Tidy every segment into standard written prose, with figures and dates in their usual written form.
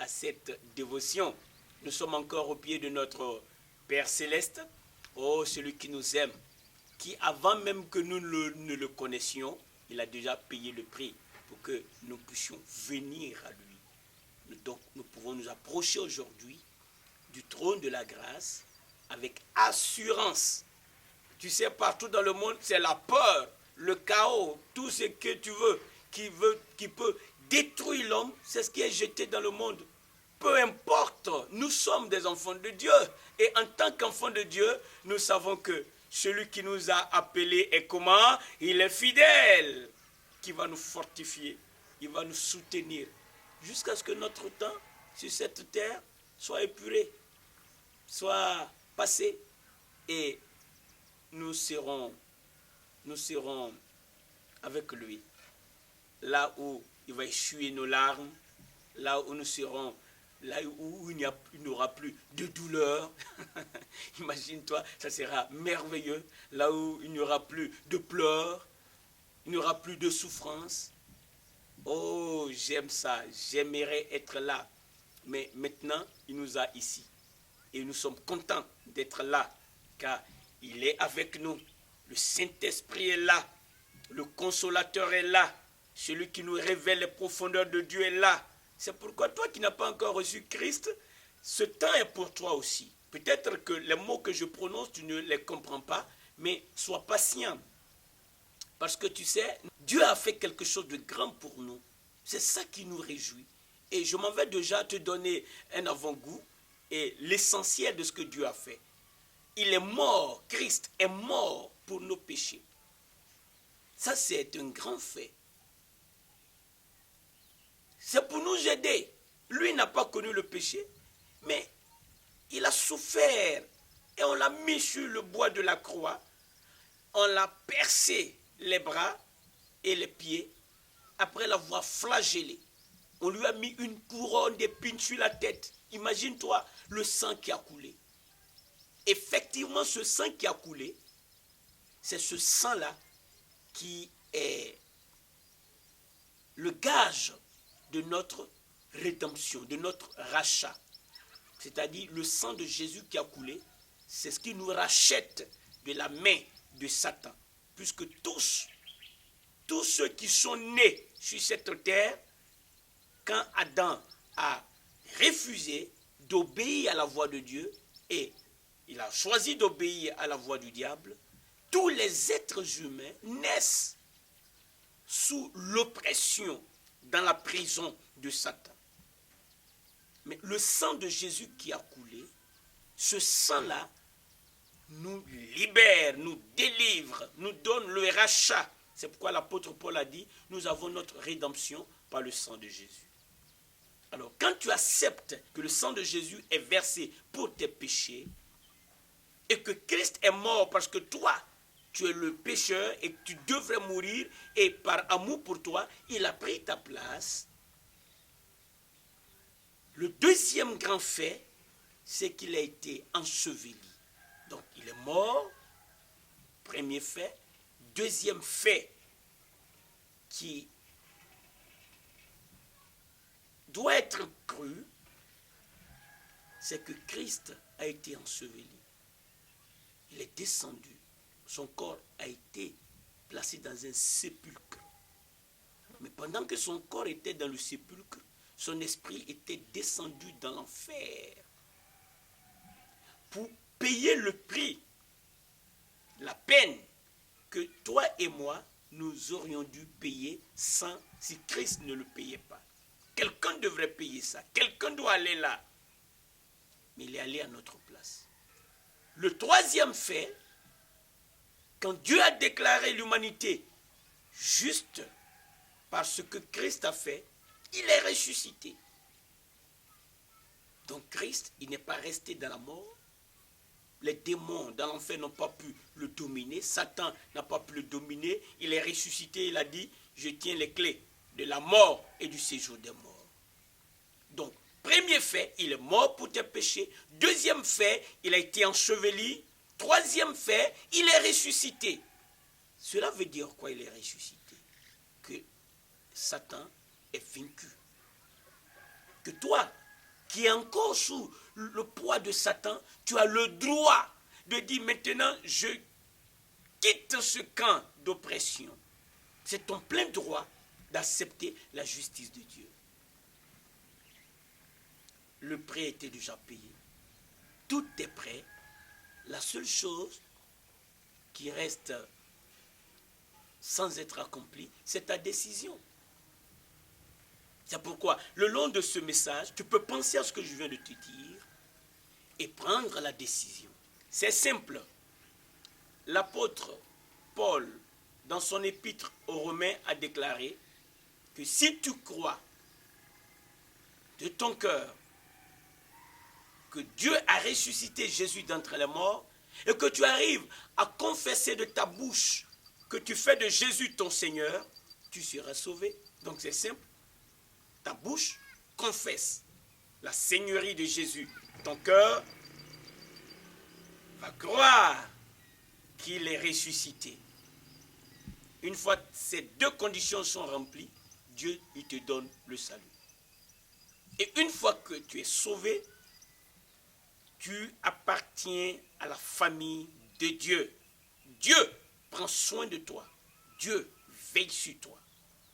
cette dévotion. Nous sommes encore au pied de notre Père Céleste. Oh, celui qui nous aime, qui avant même que nous ne le connaissions, il a déjà payé le prix pour que nous puissions venir à lui. Donc nous pouvons nous approcher aujourd'hui du trône de la grâce avec assurance. Tu sais, partout dans le monde, c'est la peur, le chaos, tout ce que tu veux, qui peut détruire l'homme, c'est ce qui est jeté dans le monde. Peu importe, nous sommes des enfants de Dieu. Et en tant qu'enfants de Dieu, nous savons que celui qui nous a appelés est comment? Il est fidèle, qui va nous fortifier, il va nous soutenir, jusqu'à ce que notre temps sur cette terre soit épuré, soit passé, et nous serons avec lui, là où il va essuyer nos larmes, là où nous serons, là où il n'y aura plus de douleur. Imagine-toi, ça sera merveilleux, là où il n'y aura plus de pleurs, il n'y aura plus de souffrance. Oh, j'aime ça, j'aimerais être là. Mais maintenant, il nous a ici. Et nous sommes contents d'être là, car il est avec nous. Le Saint-Esprit est là. Le Consolateur est là. Celui qui nous révèle les profondeurs de Dieu est là. C'est pourquoi toi qui n'as pas encore reçu Christ, ce temps est pour toi aussi. Peut-être que les mots que je prononce, tu ne les comprends pas, mais sois patient. Parce que tu sais, Dieu a fait quelque chose de grand pour nous. C'est ça qui nous réjouit. Et je m'en vais déjà te donner un avant-goût et l'essentiel de ce que Dieu a fait. Il est mort, Christ est mort pour nos péchés. Ça, c'est un grand fait. C'est pour nous aider. Lui n'a pas connu le péché, mais il a souffert et on l'a mis sur le bois de la croix. On l'a percé les bras et les pieds après l'avoir flagellé. On lui a mis une couronne d'épines sur la tête. Imagine-toi le sang qui a coulé. Effectivement, ce sang qui a coulé, c'est ce sang-là qui est le gage de notre rédemption, de notre rachat. C'est-à-dire le sang de Jésus qui a coulé, c'est ce qui nous rachète de la main de Satan. Puisque tous ceux qui sont nés sur cette terre, quand Adam a refusé d'obéir à la voix de Dieu et il a choisi d'obéir à la voix du diable, tous les êtres humains naissent sous l'oppression, dans la prison de Satan. Mais le sang de Jésus qui a coulé, ce sang-là nous libère, nous délivre, nous donne le rachat. C'est pourquoi l'apôtre Paul a dit, nous avons notre rédemption par le sang de Jésus. Alors, quand tu acceptes que le sang de Jésus est versé pour tes péchés, et que Christ est mort parce que toi, tu es le pécheur et que tu devrais mourir, et par amour pour toi, il a pris ta place. Le deuxième grand fait, c'est qu'il a été enseveli. Donc, il est mort, premier fait. Deuxième fait qui doit être cru, c'est que Christ a été enseveli. Il est descendu. Son corps a été placé dans un sépulcre. Mais pendant que son corps était dans le sépulcre, son esprit était descendu dans l'enfer pour payer le prix, la peine que toi et moi, nous aurions dû payer si Christ ne le payait pas. Quelqu'un devrait payer ça. Quelqu'un doit aller là. Mais il est allé à notre place. Le troisième fait, quand Dieu a déclaré l'humanité juste par ce que Christ a fait, il est ressuscité. Donc Christ, il n'est pas resté dans la mort. Les démons dans l'enfer n'ont pas pu le dominer. Satan n'a pas pu le dominer. Il est ressuscité, il a dit, je tiens les clés de la mort et du séjour des morts. Donc, premier fait, il est mort pour tes péchés. Deuxième fait, il a été enseveli. Troisième fait, il est ressuscité. Cela veut dire quoi, il est ressuscité? Que Satan est vaincu. Que toi, qui est encore sous le poids de Satan, tu as le droit de dire maintenant, je quitte ce camp d'oppression. C'est ton plein droit d'accepter la justice de Dieu. Le prêt était déjà payé. Tout est prêt. La seule chose qui reste sans être accomplie, c'est ta décision. C'est pourquoi, le long de ce message, tu peux penser à ce que je viens de te dire et prendre la décision. C'est simple. L'apôtre Paul, dans son épître aux Romains, a déclaré que si tu crois de ton cœur que Dieu a ressuscité Jésus d'entre les morts et que tu arrives à confesser de ta bouche que tu fais de Jésus ton Seigneur, tu seras sauvé. Donc c'est simple. Ta bouche confesse la Seigneurie de Jésus. Ton cœur va croire qu'il est ressuscité. Une fois ces deux conditions sont remplies, Dieu il te donne le salut. Et une fois que tu es sauvé, tu appartiens à la famille de Dieu. Dieu prend soin de toi. Dieu veille sur toi.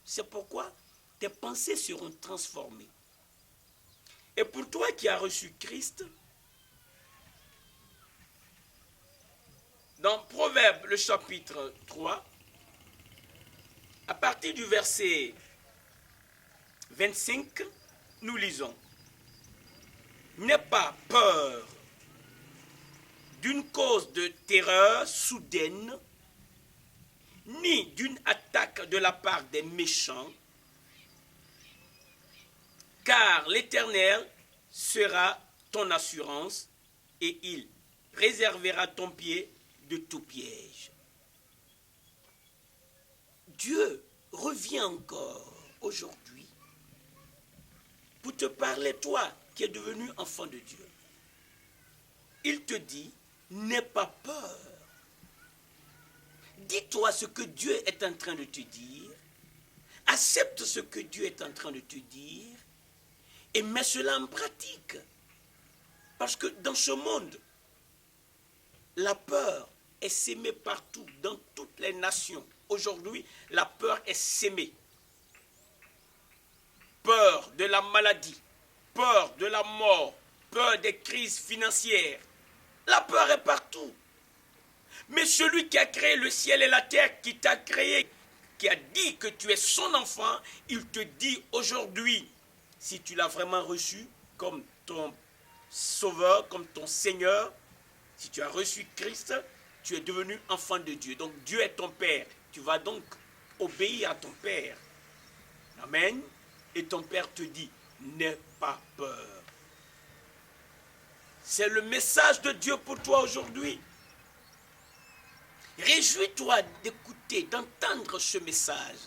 C'est pourquoi tes pensées seront transformées. Et pour toi qui as reçu Christ, dans Proverbe, le chapitre 3, à partir du verset 25, nous lisons: n'aie pas peur d'une cause de terreur soudaine, ni d'une attaque de la part des méchants, car l'Éternel sera ton assurance et il réservera ton pied de tout piège. Dieu revient encore aujourd'hui pour te parler, toi qui es devenu enfant de Dieu. Il te dit, n'aie pas peur. Dis-toi ce que Dieu est en train de te dire. Accepte ce que Dieu est en train de te dire et mets cela en pratique. Parce que dans ce monde, la peur est sémée partout, dans toutes les nations. Aujourd'hui, la peur est sémée. Peur de la maladie, peur de la mort, peur des crises financières. La peur est partout. Mais celui qui a créé le ciel et la terre, qui t'a créé, qui a dit que tu es son enfant, il te dit aujourd'hui, si tu l'as vraiment reçu comme ton sauveur, comme ton Seigneur, si tu as reçu Christ, tu es devenu enfant de Dieu. Donc Dieu est ton Père. Tu vas donc obéir à ton Père. Amen. Et ton Père te dit, n'aie pas peur. C'est le message de Dieu pour toi aujourd'hui. Réjouis-toi d'écouter, d'entendre ce message,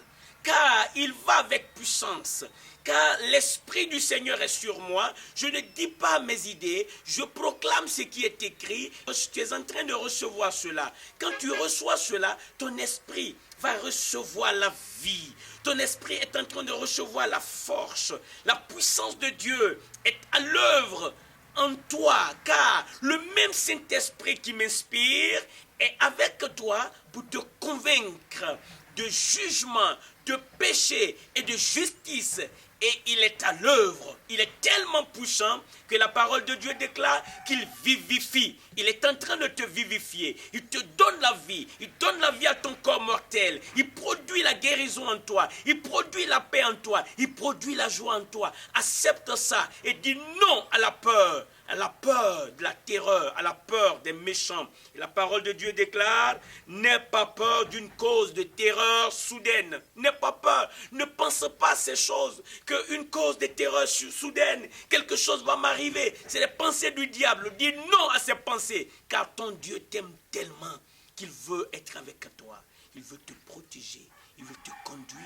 car il va avec puissance, car l'Esprit du Seigneur est sur moi. Je ne dis pas mes idées, je proclame ce qui est écrit. Tu es en train de recevoir cela. Quand tu reçois cela, ton esprit va recevoir la vie. Ton esprit est en train de recevoir la force. La puissance de Dieu est à l'œuvre en toi, car le même Saint-Esprit qui m'inspire est avec toi pour te convaincre de jugement, de péché et de justice. Et il est à l'œuvre. Il est tellement puissant que la parole de Dieu déclare qu'il vivifie. Il est en train de te vivifier. Il te donne la vie. Il donne la vie à ton corps mortel. Il produit la guérison en toi. Il produit la paix en toi. Il produit la joie en toi. Accepte ça et dis non à la peur. À la peur de la terreur, à la peur des méchants. Et la parole de Dieu déclare, n'aie pas peur d'une cause de terreur soudaine. N'aie pas peur. Ne pense pas à ces choses, qu'une cause de terreur soudaine, quelque chose va m'arriver. C'est les pensées du diable. Dis non à ces pensées, car ton Dieu t'aime tellement qu'il veut être avec toi. Il veut te protéger. Il veut te conduire.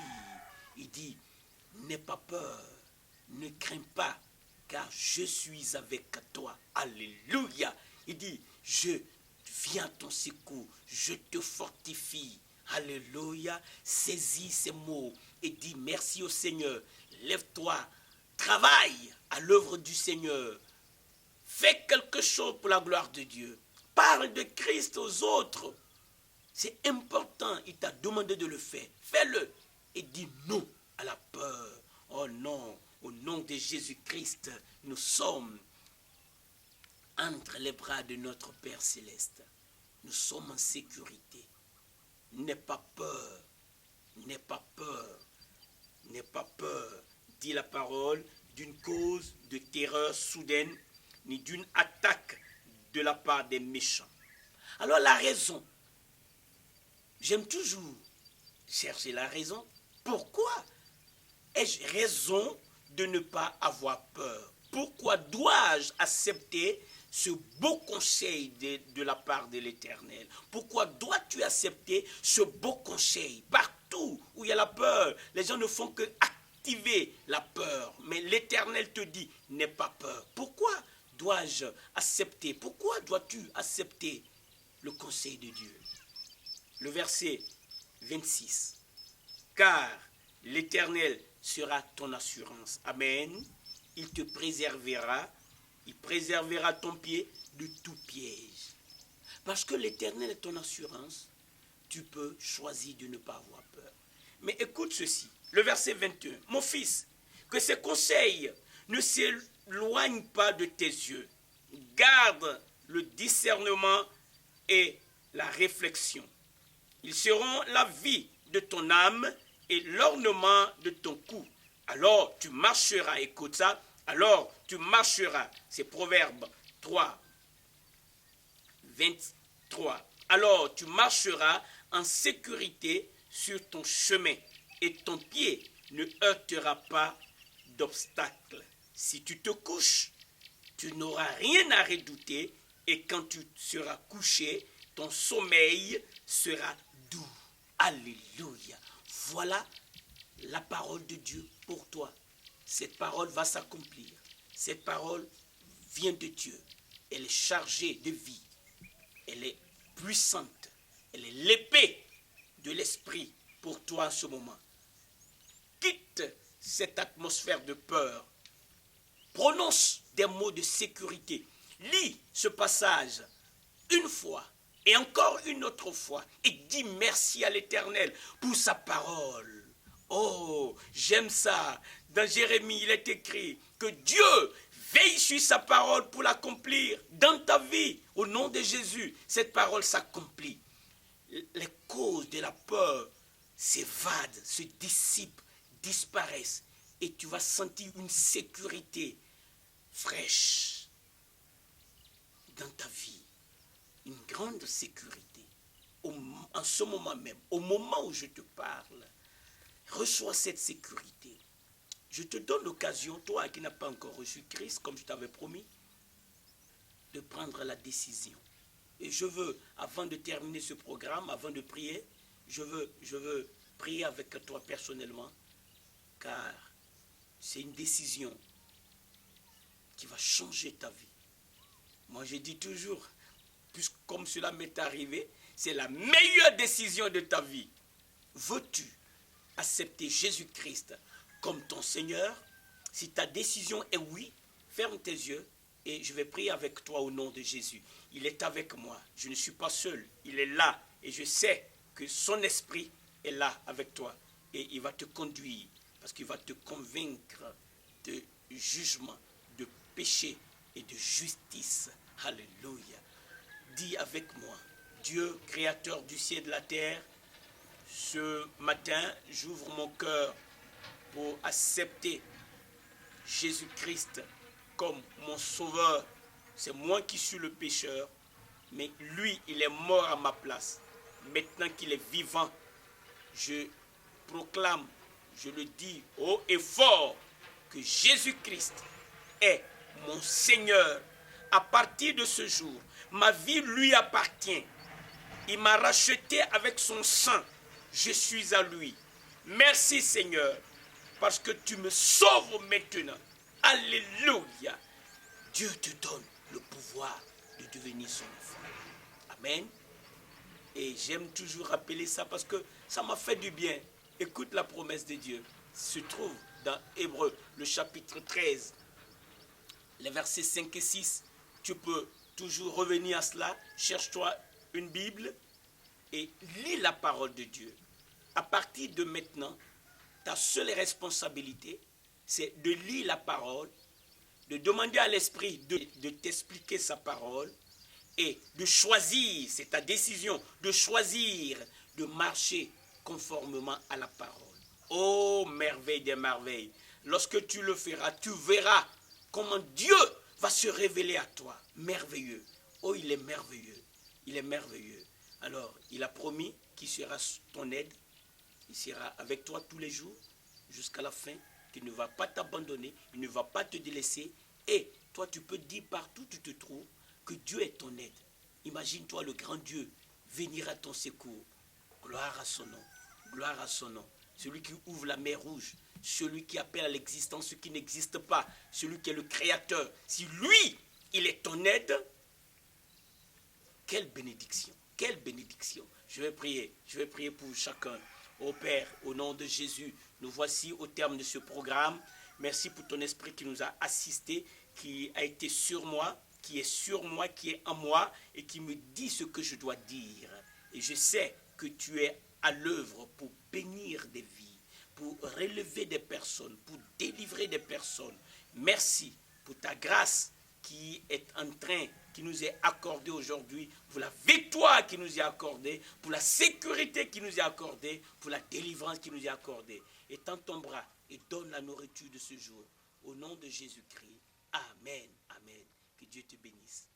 Il dit, n'aie pas peur. Ne crains pas, car je suis avec toi. Alléluia. Il dit, je viens à ton secours, je te fortifie. Alléluia. Saisis ces mots et dis merci au Seigneur. Lève-toi Travaille à l'œuvre du Seigneur. Fais quelque chose pour la gloire de Dieu. Parle de Christ aux autres. C'est important, il t'a demandé de le faire. Fais-le et dis non à la peur. Oh non, au nom de Jésus-Christ, nous sommes entre les bras de notre Père Céleste. Nous sommes en sécurité. N'aie pas peur. N'aie pas peur. N'aie pas peur, dit la parole, d'une cause de terreur soudaine, ni d'une attaque de la part des méchants. Alors la raison, j'aime toujours chercher la raison. Pourquoi ai-je raison de ne pas avoir peur? Pourquoi dois-je accepter ce beau conseil de la part de l'Éternel? Pourquoi dois-tu accepter ce beau conseil? Partout où il y a la peur, les gens ne font que activer la peur. Mais l'Éternel te dit, n'aie pas peur. Pourquoi dois-je accepter? Pourquoi dois-tu accepter le conseil de Dieu? Le verset 26. Car l'Éternel sera ton assurance. Amen. Il te préservera. Il préservera ton pied de tout piège. Parce que l'Éternel est ton assurance, tu peux choisir de ne pas avoir peur. Mais écoute ceci, le verset 21. Mon fils, que ces conseils ne s'éloignent pas de tes yeux. Garde le discernement et la réflexion. Ils seront la vie de ton âme et l'ornement de ton cou. Alors tu marcheras, écoute ça, alors tu marcheras. C'est Proverbe 3, 23. Alors tu marcheras en sécurité sur ton chemin et ton pied ne heurtera pas d'obstacle. Si tu te couches, tu n'auras rien à redouter et quand tu seras couché, ton sommeil sera doux. Alléluia. Voilà la parole de Dieu pour toi. Cette parole va s'accomplir. Cette parole vient de Dieu. Elle est chargée de vie. Elle est puissante. Elle est l'épée de l'esprit pour toi en ce moment. Quitte cette atmosphère de peur. Prononce des mots de sécurité. Lis ce passage une fois et encore une autre fois et dis merci à l'Éternel pour sa parole. Oh, j'aime ça. Dans Jérémie, il est écrit que Dieu veille sur sa parole pour l'accomplir dans ta vie. Au nom de Jésus, cette parole s'accomplit. Les causes de la peur s'évadent, se dissipent, disparaissent et tu vas sentir une sécurité fraîche dans ta vie. Une grande sécurité. En ce moment même, au moment où je te parle, reçois cette sécurité. Je te donne l'occasion, toi qui n'as pas encore reçu Christ, comme je t'avais promis, de prendre la décision. Et je veux, avant de terminer ce programme, avant de prier, je veux prier avec toi personnellement, car c'est une décision qui va changer ta vie. Moi, je dis toujours, puisque comme cela m'est arrivé, c'est la meilleure décision de ta vie. Veux-tu accepter Jésus-Christ comme ton Seigneur? Si ta décision est oui, ferme tes yeux et je vais prier avec toi au nom de Jésus. Il est avec moi, je ne suis pas seul, il est là et je sais que son esprit est là avec toi et il va te conduire parce qu'il va te convaincre de jugement, de péché et de justice. Alléluia. Dis avec moi, Dieu, créateur du ciel et de la terre, ce matin, j'ouvre mon cœur pour accepter Jésus-Christ comme mon sauveur. C'est moi qui suis le pécheur, mais lui, il est mort à ma place. Maintenant qu'il est vivant, je proclame, je le dis haut et fort, que Jésus-Christ est mon Seigneur. À partir de ce jour, ma vie lui appartient. Il m'a racheté avec son sang. Je suis à lui. Merci Seigneur, parce que tu me sauves maintenant. Alléluia. Dieu te donne le pouvoir de devenir son enfant. Amen. Et j'aime toujours rappeler ça parce que ça m'a fait du bien. Écoute la promesse de Dieu. Se trouve dans Hébreux, le chapitre 13, les versets 5 et 6. Tu peux toujours revenir à cela. Cherche-toi une Bible et lis la parole de Dieu. À partir de maintenant, ta seule responsabilité, c'est de lire la parole, de demander à l'Esprit de t'expliquer sa parole et de choisir, c'est ta décision, de choisir de marcher conformément à la parole. Oh, merveille des merveilles! Lorsque tu le feras, tu verras comment Dieu va se révéler à toi. Merveilleux. Oh, il est merveilleux. Il est merveilleux. Alors, il a promis qu'il sera ton aide. Il sera avec toi tous les jours jusqu'à la fin, qu'il ne va pas t'abandonner, il ne va pas te délaisser. Et toi, tu peux dire partout où tu te trouves que Dieu est ton aide. Imagine-toi le grand Dieu venir à ton secours. Gloire à son nom. Gloire à son nom. Celui qui ouvre la mer rouge, celui qui appelle à l'existence ce qui n'existe pas, celui qui est le créateur. Si lui, il est ton aide, quelle bénédiction, quelle bénédiction. Je vais prier pour chacun. Ô Père, au nom de Jésus, nous voici au terme de ce programme. Merci pour ton esprit qui nous a assistés, qui a été sur moi, qui est sur moi, qui est en moi et qui me dit ce que je dois dire. Et je sais que tu es à l'œuvre pour bénir des vies, pour relever des personnes, pour délivrer des personnes. Merci pour ta grâce qui est en train, qui nous est accordée aujourd'hui, pour la victoire qui nous est accordée, pour la sécurité qui nous est accordée, pour la délivrance qui nous est accordée. Étends ton bras et donne la nourriture de ce jour. Au nom de Jésus-Christ. Amen. Amen. Que Dieu te bénisse.